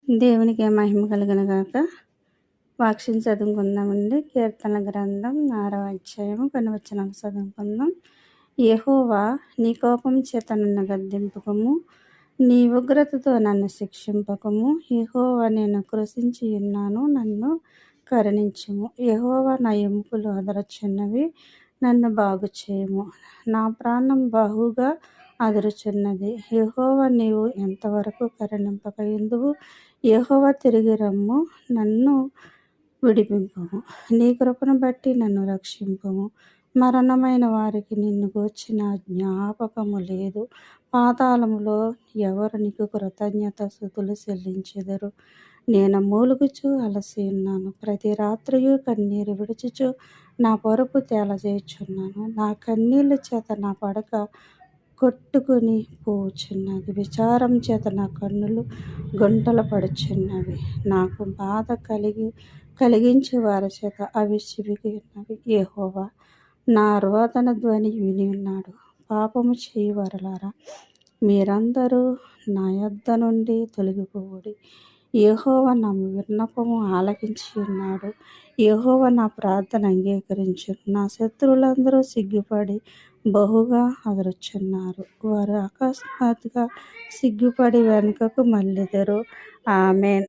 దేవునికి మహిమ కలుగును గాక. వాక్యం చదువుకుందామండి. కీర్తన గ్రంథం 6వ అధ్యాయం కొన్ని వచనాలు చదువుకుందాం. యెహోవా, నీ కోపం చేత నన్ను గద్దింపకము, నీ ఉగ్రతతో నన్ను శిక్షింపకము. యెహోవా, నేను కృశించి ఉన్నాను, నన్ను కరుణించుము. యెహోవా, నా ఎముకలు అదరుచున్నవి, నన్ను బాగు చేయము. నా ప్రాణం బహుగా అదురుచున్నది. యెహోవా, నీవు ఎంతవరకు కరుణింపక ఎందువు? యెహోవా, తిరిగి రమ్ము, నన్ను విడిపింపుము. నీ కృపను బట్టి నన్ను రక్షింపుము. మరణమైన వారికి నిన్ను గూర్చిన జ్ఞాపకము లేదు. పాతాళములో ఎవరు నీకు కృతజ్ఞతాస్తుతులు చెల్లించెదరు? నేను మూలుగుచు అలసి ఉన్నాను. ప్రతి రాత్రియు కన్నీరు విడుచుచు నా పరుపు తేలజేయుచున్నాను. నా కన్నీళ్ల చేత నా పడక కొట్టుకుని పోచున్నది. విచారం చేత నా కన్నులు గుంటలు పడుచున్నవి. నాకు బాధ కలిగించే వారి చేత అవి చివికి ఉన్నవి. యెహోవా నా రోదన ధ్వని విని ఉన్నాడు. పాపము చేయువారలారా, మీరందరూ నా యొద్ద నుండి తొలగిపోవుడి. యెహోవా నా విన్నపము ఆలకించి ఉన్నాడు. యెహోవా నా ప్రార్థన అంగీకరించును. నా శత్రువులందరూ సిగ్గుపడి బహుగా అదరుచున్నారు. వారు అకస్మాత్తుగా సిగ్గుపడి వెనుకకు మళ్ళెదరు. ఆమేన్.